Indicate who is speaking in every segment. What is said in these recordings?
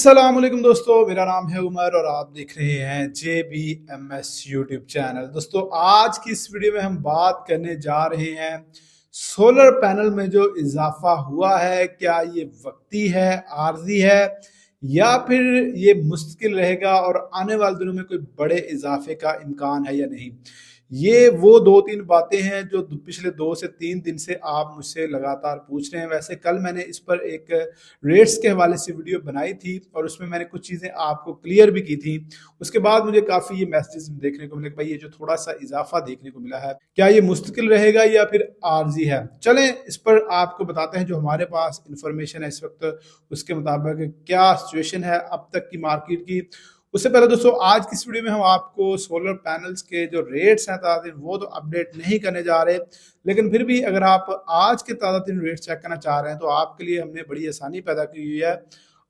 Speaker 1: अस्सलाम वालेकुम दोस्तों, मेरा नाम है उमर और आप देख रहे हैं JBMS यूट्यूब चैनल। दोस्तों आज की इस वीडियो में हम बात करने जा रहे हैं सोलर पैनल में जो इजाफा हुआ है, क्या ये वक्ती है, आर्जी है या फिर ये मुस्तकिल रहेगा और आने वाले दिनों में कोई बड़े इजाफे का इम्कान है या नहीं। ये वो दो तीन बातें हैं जो पिछले 2 से 3 दिन से आप मुझसे लगातार पूछ रहे हैं। वैसे कल मैंने इस पर एक रेट्स के हवाले से वीडियो बनाई थी और उसमें मैंने कुछ चीज़ें आपको क्लियर भी की थी। उसके बाद मुझे काफ़ी ये मैसेजेस देखने को मिले कि भाई ये जो थोड़ा सा इजाफा देखने को मिला है, क्या ये मुस्तकिल रहेगा या फिर आर्जी है। चलें इस पर आपको बताते हैं जो हमारे पास इंफॉर्मेशन है इस वक्त, उसके मुताबिक क्या सिचुएशन है अब तक की मार्केट की। उससे पहले दोस्तों आज की इस वीडियो में हम आपको सोलर पैनल्स के जो रेट्स हैं ताज़ा दिन वो तो अपडेट नहीं करने जा रहे, लेकिन फिर भी अगर आप आज के ताज़ा दिन रेट्स चेक करना चाह रहे हैं तो आपके लिए हमने बड़ी आसानी पैदा की हुई है।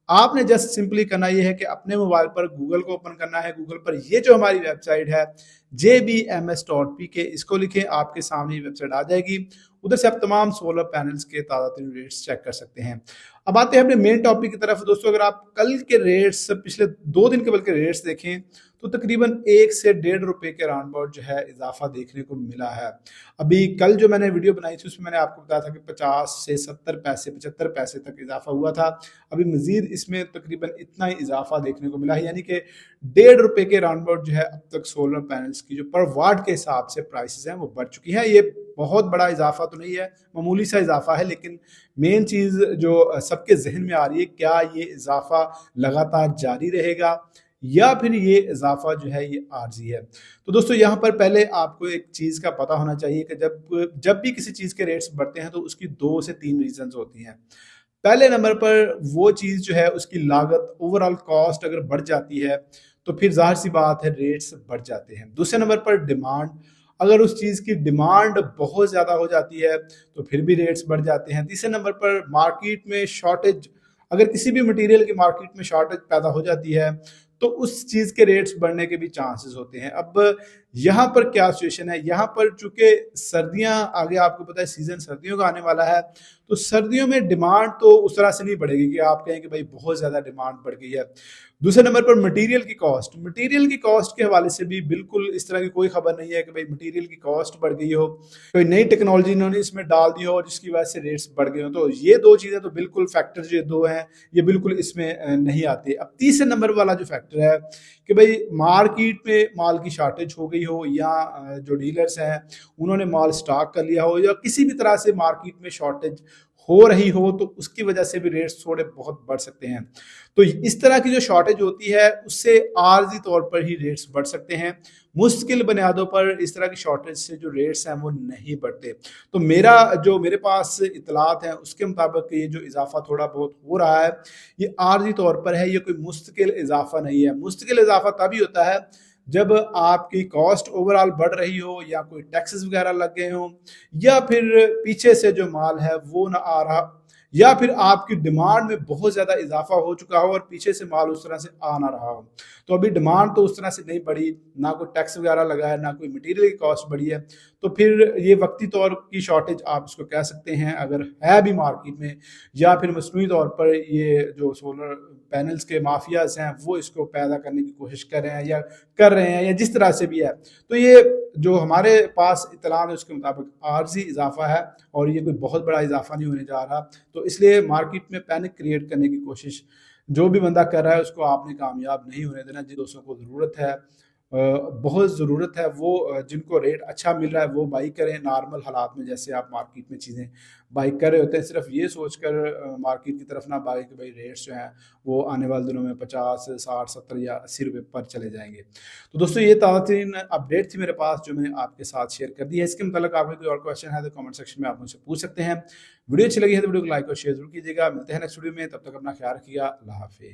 Speaker 1: आपने जस्ट सिंपली करना ये है कि अपने मोबाइल पर गूगल को ओपन करना है। गूगल पर ये जो हमारी वेबसाइट है jbms.pk, इसको लिखें, आपके सामने वेबसाइट आ जाएगी। उधर से आप तमाम सोलर पैनल्स के ताज़ा तरीन रेट्स चेक कर सकते हैं। अब आते हैं अपने मेन टॉपिक की तरफ। दोस्तों अगर आप कल के रेट्स, पिछले 2 दिन के बल्कि रेट्स देखें तो तकरीबन 1 से 1.5 रुपए के राउंड अबाउट जो है इजाफा देखने को मिला है। अभी कल जो मैंने वीडियो बनाई थी उसमें मैंने आपको बताया था कि 50 से 70 पैसे 75 पैसे तक इजाफा हुआ था। अभी मजीद इसमें तकरीबन इतना ही इजाफा देखने को मिला है, यानी कि 1.5 रुपए के राउंड अबाउट जो है अब तक सोलर पैनल्स की जो पर वाट के हिसाब से प्राइसेस हैं वो बढ़ चुकी हैं। ये बहुत बड़ा इजाफा तो नहीं है, मामूली सा इजाफा है, लेकिन मेन चीज़ जो सबके जहन में आ रही है, क्या ये इजाफा लगातार जारी रहेगा या फिर ये इजाफा जो है ये आर्जी है। तो दोस्तों यहाँ पर पहले आपको एक चीज़ का पता होना चाहिए कि जब भी किसी चीज़ के रेट्स बढ़ते हैं तो उसकी 2 से 3 रीजंस होती हैं। पहले नंबर पर वो चीज़ जो है उसकी लागत, ओवरऑल कॉस्ट अगर बढ़ जाती है तो फिर जाहिर सी बात है रेट्स बढ़ जाते हैं। दूसरे नंबर पर डिमांड, अगर उस चीज़ की डिमांड बहुत ज़्यादा हो जाती है तो फिर भी रेट्स बढ़ जाते हैं। तीसरे नंबर पर मार्केट में शॉर्टेज, अगर किसी भी मटेरियल की मार्केट में शॉर्टेज पैदा हो जाती है तो उस चीज़ के रेट्स बढ़ने के भी चांसेस होते हैं। अब यहाँ पर क्या सिचुएशन है, यहाँ पर चूंकि सर्दियाँ आगे, आपको पता है सीजन सर्दियों का आने वाला है, तो सर्दियों में डिमांड तो उस तरह से नहीं बढ़ेगी कि आप कहें कि भाई बहुत ज़्यादा डिमांड बढ़ गई है। दूसरे नंबर पर मटेरियल की कॉस्ट के हवाले से भी बिल्कुल इस तरह की कोई खबर नहीं है कि भाई मटेरियल की कॉस्ट बढ़ गई हो, कोई नई टेक्नोलॉजी इन्होंने इसमें डाल दी हो जिसकी वजह से रेट्स बढ़ गए हो। तो ये दो चीज़ें तो बिल्कुल फैक्टर जो दो हैं ये बिल्कुल इसमें नहीं आते। अब तीसरे नंबर वाला जो फैक्टर है कि भाई मार्केट में माल की शॉर्टेज हो गई हो या जो डीलर्स हैं उन्होंने माल स्टॉक कर लिया हो या किसी भी तरह से मार्केट में शॉर्टेज हो रही हो तो उसकी वजह से भी रेट्स थोड़े बहुत बढ़ सकते हैं। तो इस तरह की जो शॉर्टेज होती है उससे आर्जी तौर पर ही रेट्स बढ़ सकते हैं। मुश्किल बुनियादों पर इस तरह की शॉर्टेज से जो रेट्स हैं वो नहीं बढ़ते। तो मेरे पास इतलात हैं उसके मुताबिक ये जो इजाफा थोड़ा बहुत हो रहा है ये आर्जी तौर पर है, ये कोई मुस्तकिल इजाफा नहीं है। मुस्तकिल इजाफा तभी होता है जब आपकी कॉस्ट ओवरऑल बढ़ रही हो या कोई टैक्सेस वगैरह लग गए हो या फिर पीछे से जो माल है वो ना आ रहा या फिर आपकी डिमांड में बहुत ज़्यादा इजाफा हो चुका हो और पीछे से माल उस तरह से आ ना रहा हो। तो अभी डिमांड तो उस तरह से नहीं बढ़ी, ना कोई टैक्स वगैरह लगा है, ना कोई मटेरियल की कॉस्ट बढ़ी है, तो फिर ये वक्ती तौर की शॉर्टेज आप इसको कह सकते हैं अगर है भी मार्केट में, या फिर मसनूई तौर पर ये जो सोलर पैनल्स के माफियाज हैं वो इसको पैदा करने की कोशिश कर रहे हैं या जिस तरह से भी है। तो ये जो हमारे पास इत्तलात है उसके मुताबिक आर्जी इजाफा है और ये कोई बहुत बड़ा इजाफा नहीं होने जा रहा। तो इसलिए मार्केट में पैनिक क्रिएट करने की कोशिश जो भी बंदा कर रहा है उसको आपने कामयाब नहीं होने देना। जिन दोस्तों को ज़रूरत है, बहुत ज़रूरत है, वो जिनको रेट अच्छा मिल रहा है वो बाई करें। नॉर्मल हालात में जैसे आप मार्केट में चीज़ें बाई कर रहे होते हैं, सिर्फ ये सोचकर मार्केट की तरफ ना बाई कि भाई रेट्स जो हैं वो आने वाले दिनों में 50, 60, 70 या 80 रुपये पर चले जाएंगे। तो दोस्तों ये ताज़ा अपडेट थी मेरे पास जो मैंने आपके साथ शेयर कर दी है। इसके मतलब आपने कोई और क्वेश्चन है तो कमेंट सेक्शन में आप मुझसे पूछ सकते हैं। वीडियो अच्छी लगी है तो वीडियो को लाइक और शेयर जरूर कीजिएगा। मिलते हैं नेक्स्ट वीडियो में, तब तक अपना ख्याल रखिएगा। अल्लाह हाफिज़।